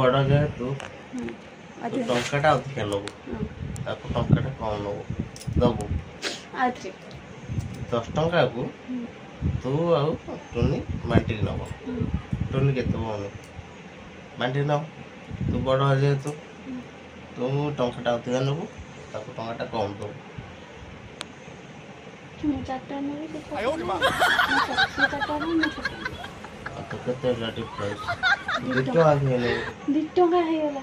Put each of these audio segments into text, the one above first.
बड़ जेहेतु तू टंकाटा अधिका नबू ताको टंकाटा कम नबू दबू 10 टंका को तू आउ टुनी बांटी नब टुनी केते बने बांटी नब तू बड़ जेहेतु तू टंकाटा अधिका नबू ताको टंकाटा कम दबू तो केते डिफरेंस 2 टका हेले 2 टका हेला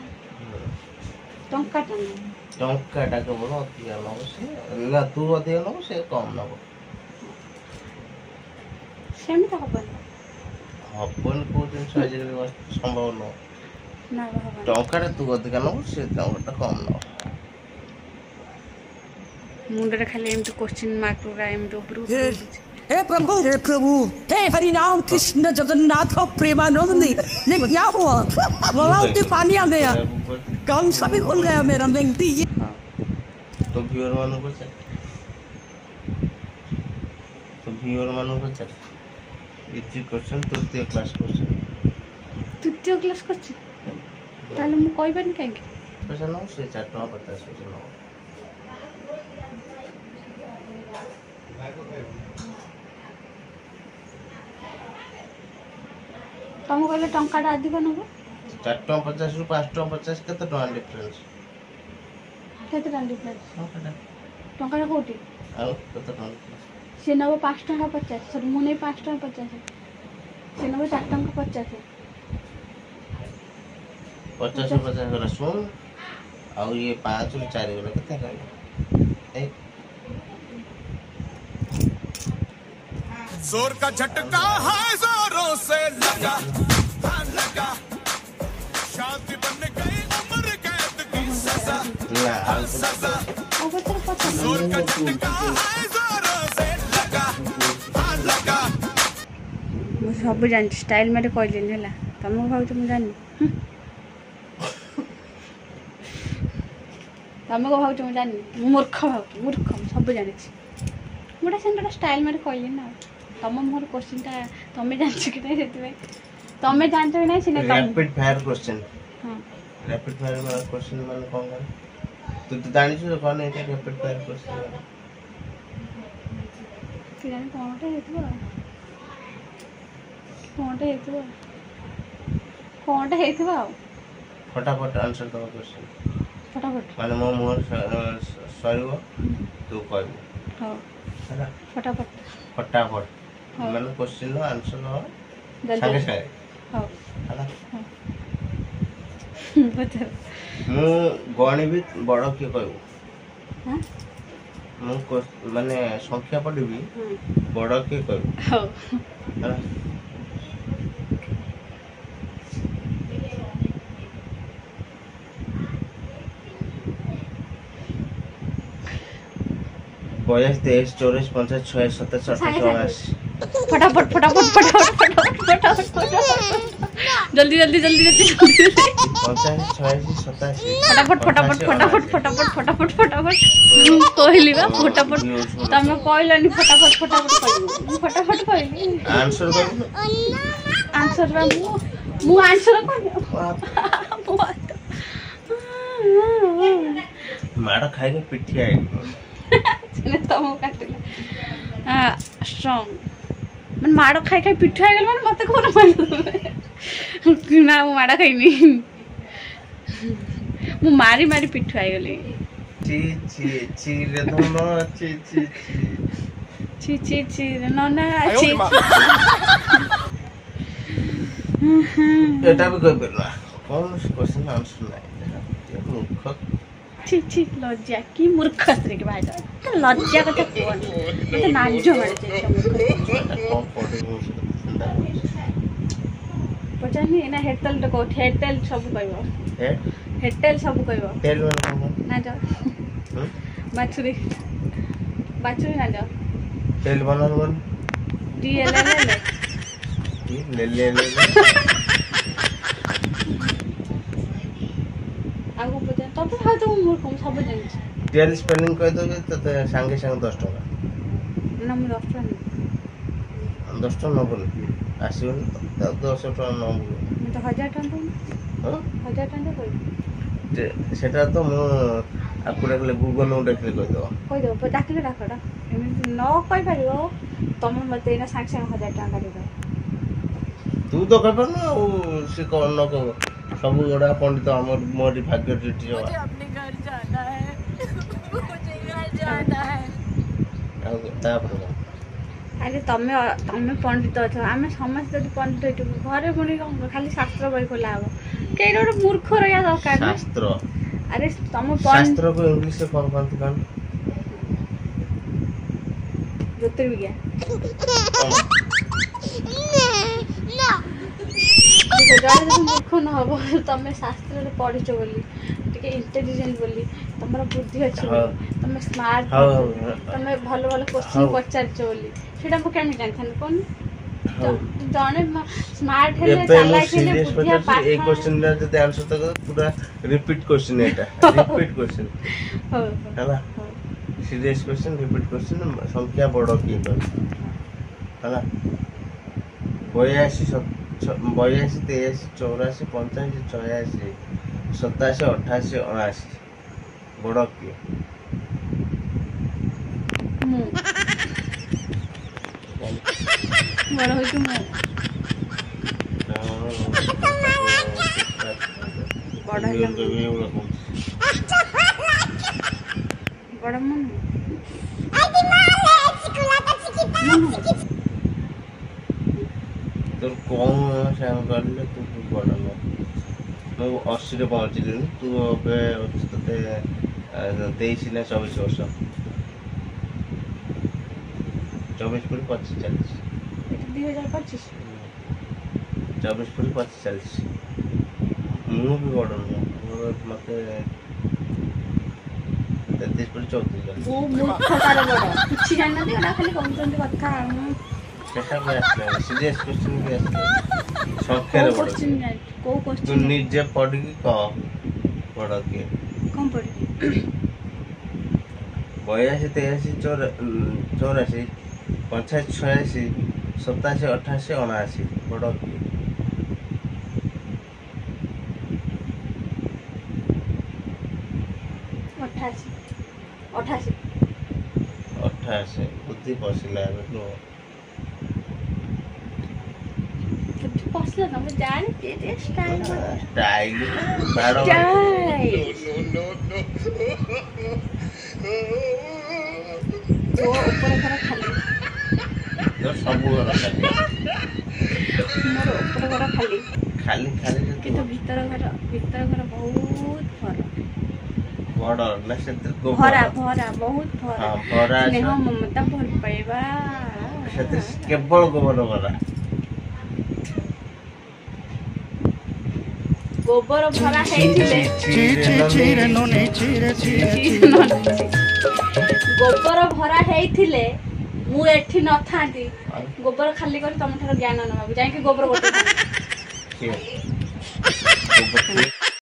टंकाटा केवल अधिका नब से ना तू अधिका नब से कम नब सेमी तो हबन हबन को दिन आजिकल संभव न ना टंकाटा तू अधिका नब से टंकाटा कम नब मुंडे खाली एम तो क्वेश्चन मार्क पूरा एम तो ऊपर हे प्रभु हे हरि नाम कृष्ण जगन्नाथ प्रेमानंद ने क्या हुआ बोला पानी आ गया काम सभी खुल गया मेरा बेंगती तो व्यूअर मानो को चल तो व्यूअर मानो को चल इति क्वेश्चन तृतीय क्लास क्वेश्चन तृतीय क्लास क्वेश्चन ताले मु कहबन काहे क्वेश्चन हो से 4 टका 50 क्वेश्चन हो तुम कहले टंकाटा अधिक नबो 4 टका 50 रु 5 टका 50 केते टका डिफरेंस केते टका डिफरेंस टंकाटा कोठी आउ केते टका से नबो 5 टका 50 सर मु नै 5 टका 50 से नबो 4 टका 50 50 गला सुन आउ ये 5 रु 4 गला केते है जोर का झटका है जोरों से लगा शांति बन गई उम्र कैद की सजा जोर का झटका है जोरों से लगा मु सब जान स्टाइल मेरे कहले हला तुम भाव तुम जान तुम को भाव तुम जान मूर्ख भाव मूर्ख सब जाने मोटा सेंटा स्टाइल मेरे कहले ना तुम मोर क्वेश्चन ता तुम जानछ कि नहीं सेते तुम जानछ कि नहीं सिने रैपिड फायर क्वेश्चन हां रैपिड फायर वाला क्वेश्चन मन कोन कर तू तो जानि छ कोन है रैपिड फायर क्वेश्चन कि जाने कोनटा हेतबो फटाफट आंसर दो क्वेश्चन फटाफट माने मो मोर सरीबो तू कहबो हां हैला फटाफट माने क्वेश्चन नो आंसर नो जल्दी संगे हां हैला बता मु गणी भी बड़ के कहबो हां मु माने संख्या पढिबी बड़ के कहबो हां हैला बयास 23 24 25 26 27 28 फटाफट जल्दी 85 86 87 फटाफट कहली बा फटाफट तुम कहलनी फटाफट कहली आंसर कर आंसर बा मु आंसर माड़ खाई के पिठी आई चले तुम काटले स्ट्रांग मन माड़ खाई पिठ आ गेल मन मते कोन मार ना मु माड़ खाइनी मु मारी पिठ आ गेली ची रे धनो ची रे नना ची एटा भी कोई बेला कौन क्वेश्चन आंसर नहीं मूर्ख ची लज्जा की मूर्ख स्त्री के भाई लज्जा कथा कोन मते नाजो मारे पचानी ना हेटल तो कोठ हेटल सब कहबो हेटल सब कहबो तेल वाला ना जा बाछुरी ना जा तेल वाला वन डी एल ले आगो पचा तब तो तो मूर्ख सब जानि तेल स्पेलिंग कह दो तो संगे संगे 10 टका ना मु 10 टका 10 टका न बोल आसीबन तो 10 टका न बोल मैं तो 1000 टका ହଁ 1000 ଟଙ୍କା କହିବି ସେଟା ତ ମୁଁ ଆକୁ ଡାକିଲେ ଗୁଗଲ ଡାକିଲେ କହିଦେବ ଡାକିଲେ ଡାକ ଏମିତି ନ କହିପାରିବ ତମେ ମତେ ଏଇନା ସାଙ୍ଗେ ସାଙ୍ଗେ 1000 ଟଙ୍କା ଦେଇଦବ ତୁ ତ କହିପାରୁନୁ ଆଉ ସେ କଣ ନ କହିବ ସବୁ ଗୁଡ଼ା ପଣ୍ଡିତ ଆମର ମୋରି ଭାଗ୍ୟ ଜୁଟି मुझे अपने घर जाना है मुझे घर जाना है ଆଉ ତାପରେ କଣ? ଆରେ ତମେ ପଣ୍ଡିତ ଅଛ ଆମେ ସମସ୍ତେ ଯଦି ପଣ୍ଡିତ ହେଇଥିବୁ ଘରେ ପୁଣି କଣ ଖାଲି ଶାସ୍ତ୍ର ବହି ଖୋଲା ହବ କେହି ଗୋଟେ ମୂର୍ଖ ରହିବା ଦରକାର ନା ଶାସ୍ତ୍ର ଆରେ ତମ ଶାସ୍ତ୍ରକୁ ଇଂଲିଶରେ କଣ କହନ୍ତି କଣ? ଜ୍ୟୋତିର୍ବିଜ୍ଞାନ ଜଣେ ଯଦି ମୂର୍ଖ ନ ହବ ତମେ ଶାସ୍ତ୍ରରେ ପଢିଛ ବୋଲି ଟିକେ ଇଣ୍ଟେଲିଜେଣ୍ଟ ବୋଲି ତମର ବୁଦ୍ଧି ଅଛି ବୋଲି ତମେ ସ୍ମାର୍ଟ ତମେ ଭଲ ଭଲ କୋଶ୍ଚିନ୍ ପଚାରିଛ ବୋଲି ସେଇଟା ମୁଁ କେମିତି ଜାଣିଥାନ୍ତି କଣ ଜଣେ ସ୍ମାର୍ଟ ହେଲେ ଚାଲାକ ହେଲେ ବୁଦ୍ଧିଆ ପାଠ এই কোশ্চেনটা যদি आंसर তো পুরা রিপিট কোশ্চেন এটা রিপিট কোশ্চেন ହେଲା সিরিয়াস কোশ্চেন রিপিট কোশ্চেন সংখ্যা বড় কি কর ହେଲା 82 83 84 85 86 87 88 89 ବଡ କିଏ ମୁଁ ବଡ ହଉଛି ମୁଁ ବଡ ହେଲା ବଡ ମୁଁ তোর কম সাং করলে তু বড় না ମୁଁ 80 ରେ ପହଞ୍ଚିଲିଣି ତୁ ଏବେ ତତେ 23 ନା 24 ବର୍ଷ 24 ପୁଣି 25 ଚାଲିଛି 2025 24 ପୁଣି 25 ଚାଲିଛି ମୁଁ ବି ବଡ଼ ନୁହଁ ମତେ 33 ପୁଣି 34 ଚାଲିଛି ମୂର୍ଖତାର ବଡ କିଛି ଜାଣିନାହାନ୍ତି ଏଟା ଖାଲି କହୁଛନ୍ତି କଥା ସେଟା ବି ଆସିଲାଣି ସିରିୟସ୍ କ୍ୱେଶ୍ଚନ୍ ବି ଆସିଲାଣି ସଂଖ୍ୟାରେ ବଡ଼ କୋଉ ତୁ କୋଶ୍ଚିନ୍ ନିଜେ ପଢିକି କହ ବଡ଼ କିଏ କଣ ପଢିବି 82 83 84 85 86 87 88 89 ବଡ଼ କିଏ 88 ବୁଦ୍ଧି ପଶିଲା ଏବେ ନୁହଁ ପଶିଲା ତମେ ଜାଣିଛି ଷ୍ଟାଇଲ ଷ୍ଟାଇଲ ବାଡ଼ ଉପର ଘର ଖାଲି ତୋର ସବୁ ଘର ଖାଲି ମୋର ଉପର ଘର ଖାଲି ଖାଲି ଖାଲି କିନ୍ତୁ ଭିତର ଘର ବହୁତ ଭଲ ବଡ଼ ନା ସେଥିରେ ଭରା ଭରା ବହୁତ ଭରା ହଁ ଭରା ସ୍ନେହ ମମତା ଭଲ ପାଇବା ସେଥିରେ କେବଳ ଗୋବର ଭରା ଗୋବର ଭରା ହେଇଥିଲେ ଗୋବର ଭରା ହେଇଥିଲେ ମୁଁ ଏଠି ନଥାନ୍ତି ଗୋବର ଖାଲି କରି ତମ ଠାରୁ ଜ୍ଞାନ ନେବାକୁ ଯାଇକି ଗୋବର ଗୋଟେ